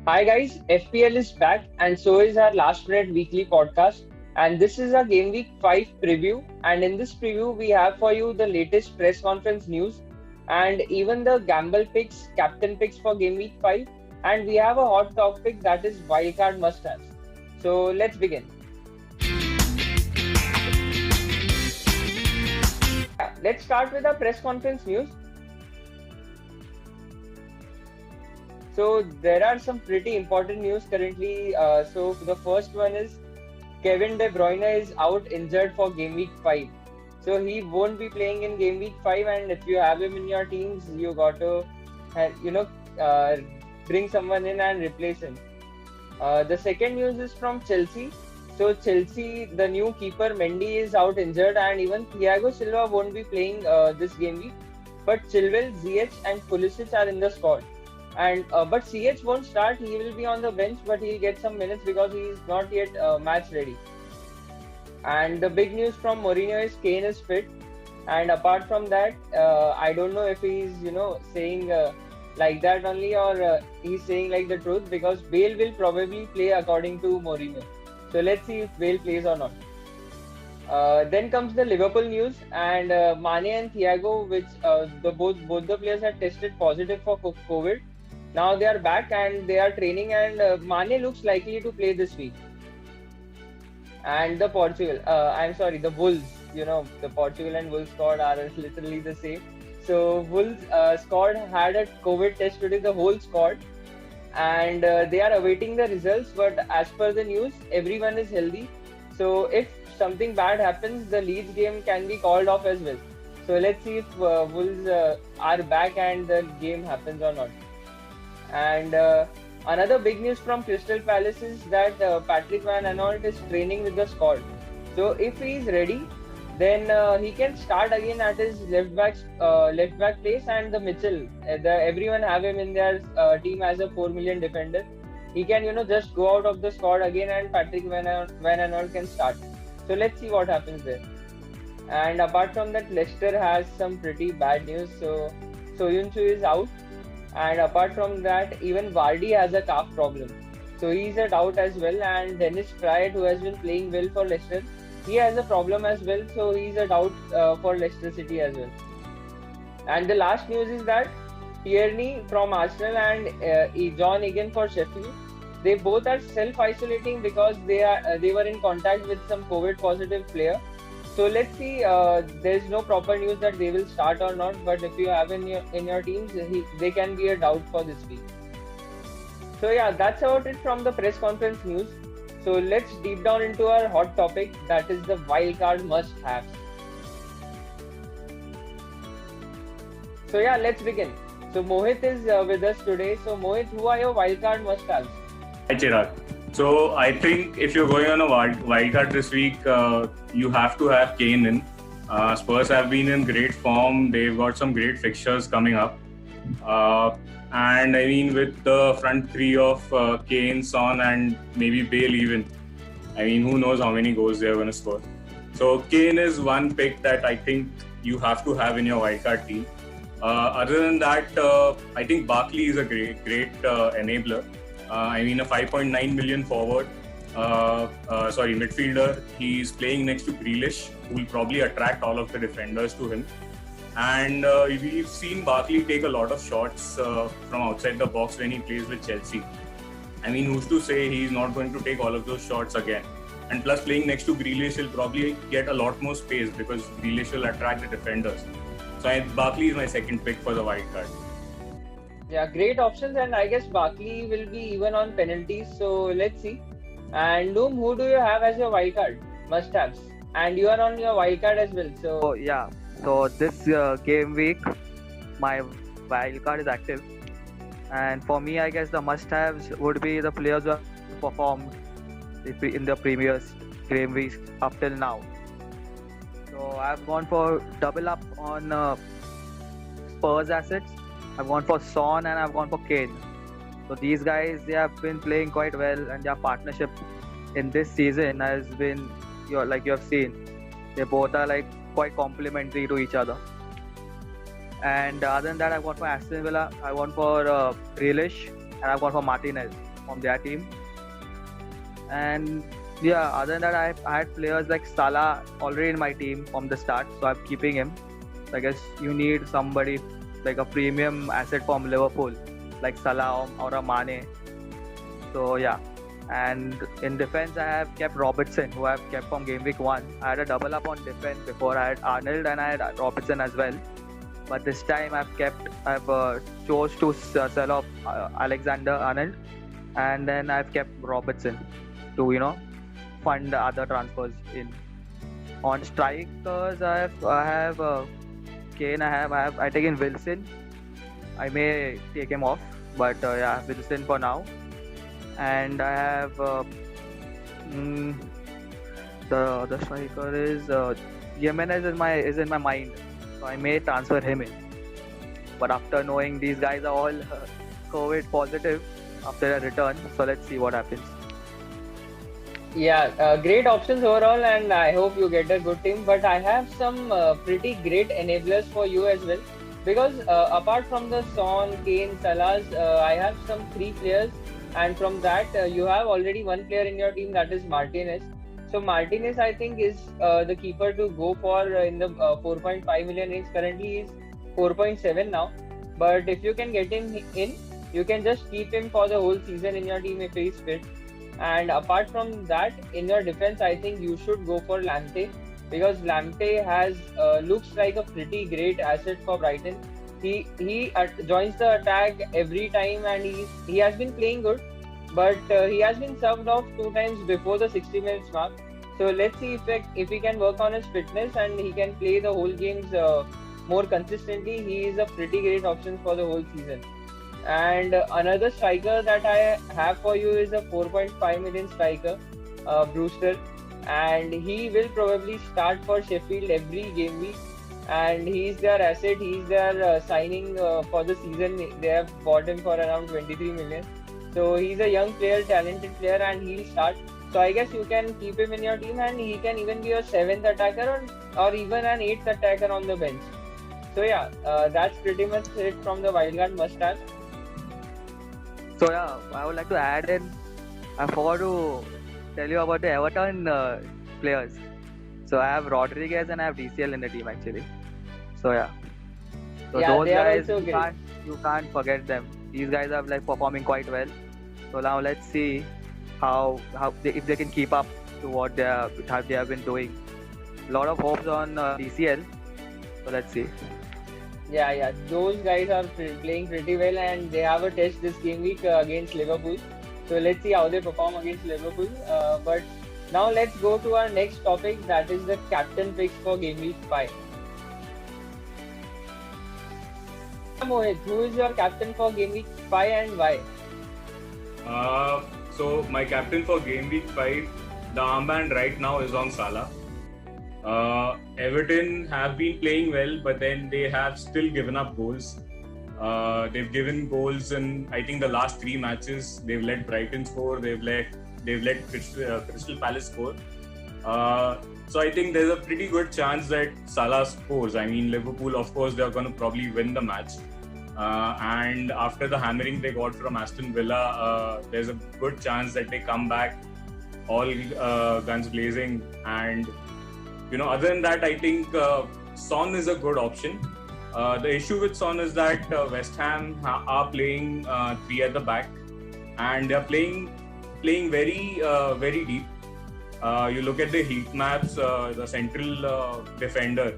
Hi guys, FPL is back and so is our last minute weekly podcast. And this is our Game Week 5 preview. And in this preview, we have for you the latest press conference news and even the gamble picks, captain picks for Game Week 5. And we have a hot topic that is wildcard must haves. So let's begin. Let's start with our press conference news. So there are some pretty important news currently. So the first one is Kevin De Bruyne is out injured for Game Week 5. So he won't be playing in Game Week 5, and if you have him in your teams, you got to, uh, bring someone in and replace him. The second news is from Chelsea. So Chelsea, the new keeper Mendy is out injured, and even Thiago Silva won't be playing this game week. But Chilwell, Ziyech, and Pulisic are in the squad. And but CH won't start. He will be on the bench, but he'll get some minutes because he is not yet match ready. And the big news from Mourinho is Kane is fit. And apart from that, I don't know if he's saying like that only or he's saying like the truth because Bale will probably play according to Mourinho. So let's see if Bale plays or not. Then comes the Liverpool news and Mane and Thiago, which both the players had tested positive for COVID. Now they are back and they are training, and Mane looks likely to play this week. And the Wolves. The Portugal and Wolves squad are literally the same. So Wolves squad had a COVID test today, the whole squad, and they are awaiting the results. But as per the news, everyone is healthy. So if something bad happens, the Leeds game can be called off as well. So let's see if Wolves are back and the game happens or not. And another big news from Crystal Palace is that Patrick Van Aanholt is training with the squad. So if he is ready, then he can start again at his left back place. And the Mitchell, everyone have him in their team as a 4 million defender. He can just go out of the squad again, and Patrick Van Aanholt can start. So let's see what happens there. And apart from that, Leicester has some pretty bad news. So Soyuncu is out. And apart from that, even Vardy has a calf problem. So he's a doubt as well. And Dennis Praet, who has been playing well for Leicester, he has a problem as well. So he's a doubt for Leicester City as well. And the last news is that Tierney from Arsenal and John Egan for Sheffield, they both are self-isolating because they were in contact with some COVID positive player. So let's see. There's no proper news that they will start or not. But if you have in your teams, they can be a doubt for this week. So yeah, that's about it from the press conference news. So let's deep down into our hot topic, that is the wildcard must-haves. So yeah, let's begin. So Mohit is with us today. So Mohit, who are your wildcard must-haves? Hi Chirag. So I think if you're going on a wildcard this week, you have to have Kane in. Spurs have been in great form. They've got some great fixtures coming up. And I mean, with the front three of Kane, Son and maybe Bale even, I mean, who knows how many goals they're going to score. So Kane is one pick that I think you have to have in your wildcard team. Other than that, I think Barkley is a great enabler. I mean, a 5.9 million forward, midfielder. He's playing next to Grealish, who will probably attract all of the defenders to him. And we've seen Barkley take a lot of shots from outside the box when he plays with Chelsea. I mean, who's to say he's not going to take all of those shots again? And plus, playing next to Grealish, he'll probably get a lot more space because Grealish will attract the defenders. So Barkley is my second pick for the wild card. Yeah, great options, and I guess Barkley will be even on penalties. So let's see. And Loom, who do you have as your wildcard must-haves? And you are on your wildcard as well. So yeah. So this game week, my wildcard is active, and for me, I guess the must-haves would be the players who have performed in the previous game weeks up till now. So I've gone for double up on Spurs assets. I've gone for Son and I've gone for Kane. So these guys, they have been playing quite well, and their partnership in this season has been, like you have seen, they both are like quite complementary to each other. And other than that, I've gone for Aston Villa, I've gone for Grealish, and I've gone for Martinez. from their team. And yeah, other than that, I had players like Salah already in my team from the start, so I'm keeping him. I guess you need somebody like a premium asset from Liverpool, like Salah or a Mane. So yeah. And in defense, I have kept Robertson, who I have kept from game week 1. I had a double up on defense before. I had Arnold and I had Robertson as well. But this time I've chose to sell off Alexander Arnold, and then I've kept Robertson to fund the other transfers in. On strikers, I have Kane. I taken Wilson. I may take him off, but yeah, Wilson for now. And I have the striker is Jimenez is in my mind, so I may transfer him in. But after knowing these guys are all COVID positive after a return, so let's see what happens. Yeah, great options overall, and I hope you get a good team. But I have some pretty great enablers for you as well, because apart from the Son, Kane, Salahs, I have some 3 players. And from that, you have already one player in your team, that is Martinez. So Martinez, I think, is the keeper to go for in the 4.5 million range. Currently, he's 4.7 now. But if you can get him in, you can just keep him for the whole season in your team if he's fit. And apart from that, in your defense, I think you should go for Lamptey, because Lamptey looks like a pretty great asset for Brighton. He joins the attack every time, and he has been playing good, but he has been subbed off 2 times before the 60 minutes mark. So let's see if he can work on his fitness and he can play the whole games more consistently. He is a pretty great option for the whole season. And another striker that I have for you is a 4.5 million striker, Brewster, and he will probably start for Sheffield every game week. And he's their asset, he's their signing for the season. They have bought him for around 23 million. So he's a young player, talented player, and he'll start. So I guess you can keep him in your team, and he can even be a 7th attacker or even an 8th attacker on the bench. So yeah, that's pretty much it from the Wildcard must-have. So yeah, I would like to add in, I forgot to tell you about the Everton players. So I have Rodriguez and I have DCL in the team actually. So yeah. So Yeah, those they are guys also you can't forget them. These guys are like performing quite well. So now let's see if they can keep up to what they have been doing. A lot of hopes on DCL. So let's see. Yeah, those guys are playing pretty well, and they have a test this game week against Liverpool. So let's see how they perform against Liverpool. But now let's go to our next topic, that is the captain picks for game week 5. Mohit, who is your captain for game week 5 and why? So my captain for game week 5, the armband right now is on Salah. Everton have been playing well, but then they have still given up goals. They've given goals in, I think, the last 3 matches. They've let Brighton score. They've let Crystal Palace score. So I think there's a pretty good chance that Salah scores. I mean, Liverpool, of course, they're going to probably win the match. And after the hammering they got from Aston Villa, there's a good chance that they come back all guns blazing. And other than that, I think Son is a good option. The issue with Son is that West Ham are playing 3 at the back, and they're playing very very deep. You look at the heat maps, the central defender,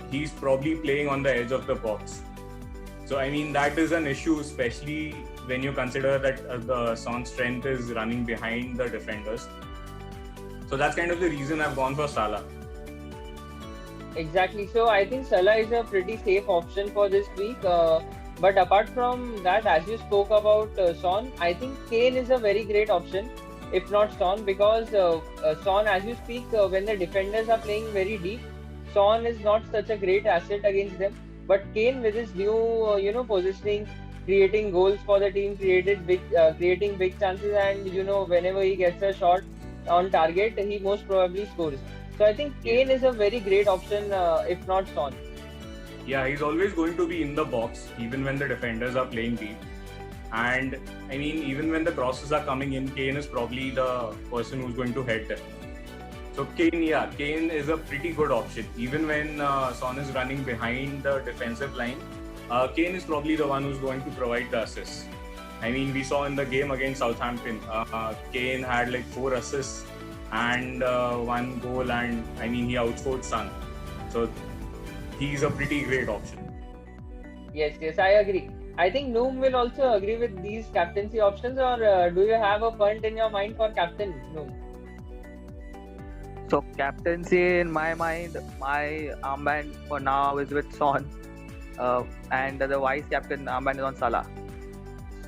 he's probably playing on the edge of the box. So I mean, that is an issue, especially when you consider that the Son's strength is running behind the defenders. So that's kind of the reason I've gone for Salah. Exactly. So I think Salah is a pretty safe option for this week. But apart from that, as you spoke about Son, I think Kane is a very great option, if not Son, because Son, as you speak, when the defenders are playing very deep, Son is not such a great asset against them. But Kane, with his new, positioning, creating goals for the team, creating big chances, and whenever he gets a shot on target, he most probably scores. So I think Kane is a very great option, if not Son. Yeah, he's always going to be in the box, even when the defenders are playing deep. And I mean, even when the crosses are coming in, Kane is probably the person who's going to head them. So Kane is a pretty good option. Even when Son is running behind the defensive line, Kane is probably the one who's going to provide the assists. I mean, we saw in the game against Southampton, Kane had like 4 assists and 1 goal, and I mean, he outscored Son. So he's a pretty great option. Yes, I agree. I think Noom will also agree with these captaincy options, or do you have a punt in your mind for captain, Noom? So captaincy in my mind, my armband for now is with Son, and the vice captain armband is on Salah.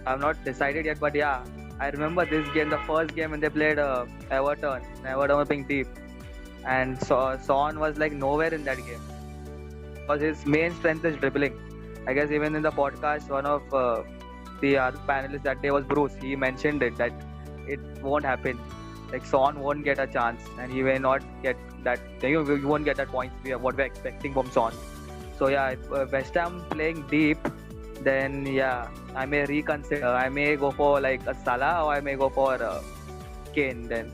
I've not decided yet, but yeah, I remember this game, the first game when they played Everton were playing deep, and Son was like nowhere in that game because his main strength is dribbling. I guess even in the podcast, one of the other panelists that day was Bruce. He mentioned it that it won't happen. Like Son won't get a chance, and he may not get that. You won't get that point. What we're expecting from Son. So yeah, if West Ham playing deep, then yeah, I may reconsider. I may go for like a Salah, or I may go for Kane then.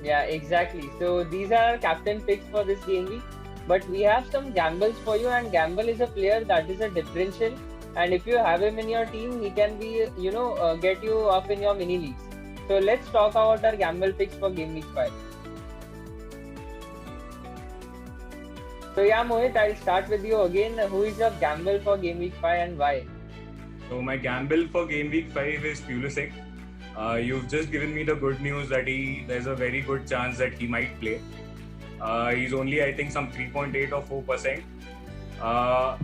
Yeah, exactly. So these are our captain picks for this game week. But we have some gambles for you, and Gamble is a player that is a differential. And if you have him in your team, he can be, get you up in your mini leagues. So let's talk about our gamble picks for game week 5. So yeah, Mohit, I'll start with you again. Who is your gamble for game week 5 and why? So my gamble for game week 5 is Pulisic. You've just given me the good news that there's a very good chance that he might play. He's only, I think, some 3.8 or 4%.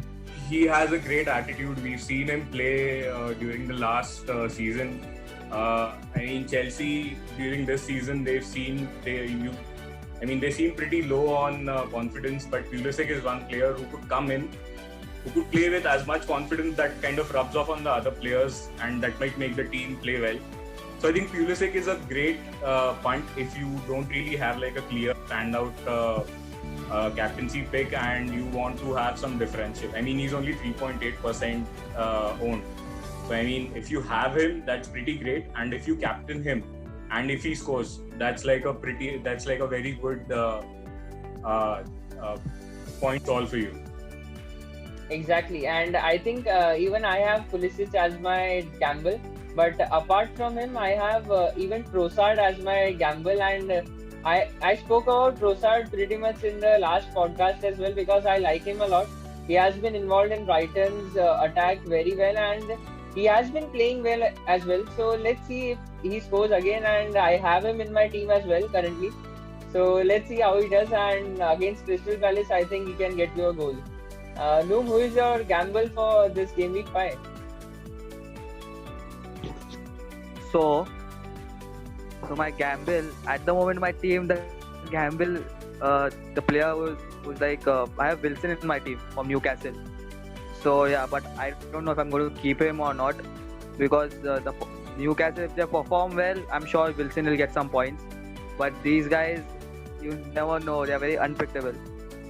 He has a great attitude. We've seen him play during the last season. I mean, Chelsea during this season, they seem pretty low on confidence. But Pulisic is one player who could come in, who could play with as much confidence that kind of rubs off on the other players, and that might make the team play well. So I think Pulisic is a great punt if you don't really have like a clear standout captaincy pick and you want to have some differential. I mean, he's only 3.8% owned. So I mean, if you have him, that's pretty great. And if you captain him, and if he scores, that's like a very good point all for you. Exactly, and I think even I have Pulisic as my gamble. But apart from him, I have even Trossard as my gamble, and I spoke about Trossard pretty much in the last podcast as well because I like him a lot. He has been involved in Brighton's attack very well, and he has been playing well as well. So let's see if he scores again, and I have him in my team as well currently. So let's see how he does, and against Crystal Palace, I think he can get you a goal. Noom, who is your gamble for this game week 5? So my gamble at the moment, my team, the gamble, the player was like I have Wilson in my team from Newcastle. So yeah, but I don't know if I'm going to keep him or not because the Newcastle, if they perform well, I'm sure Wilson will get some points. But these guys, you never know; they are very unpredictable.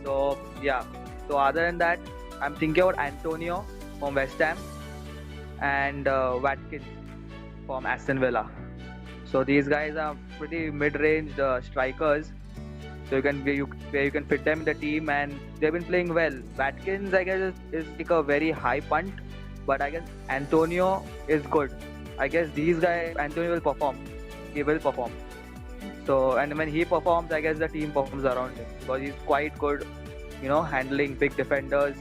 So yeah. So other than that, I'm thinking about Antonio from West Ham and Watkins from Aston Villa. So these guys are pretty mid-range strikers. So you can fit them in the team, and they've been playing well. Watkins, I guess, is like a very high punt, but I guess Antonio is good. I guess these guys, Antonio will perform. He will perform. So, and when he performs, I guess the team performs around him because he's quite good, handling big defenders.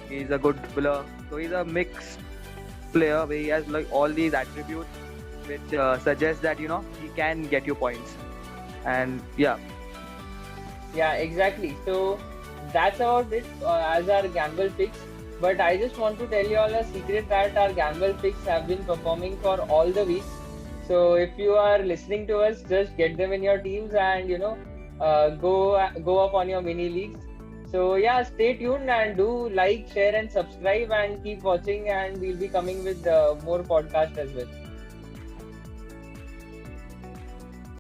He's a good dribbler. So he's a mixed player where he has like all these attributes which suggests that he can get you points. And yeah, exactly. So that's about it as our gamble picks. But I just want to tell you all a secret that our gamble picks have been performing for all the weeks. So if you are listening to us, just get them in your teams and go up on your mini leagues. So yeah, stay tuned and do like, share and subscribe and keep watching, and we'll be coming with more podcasts as well.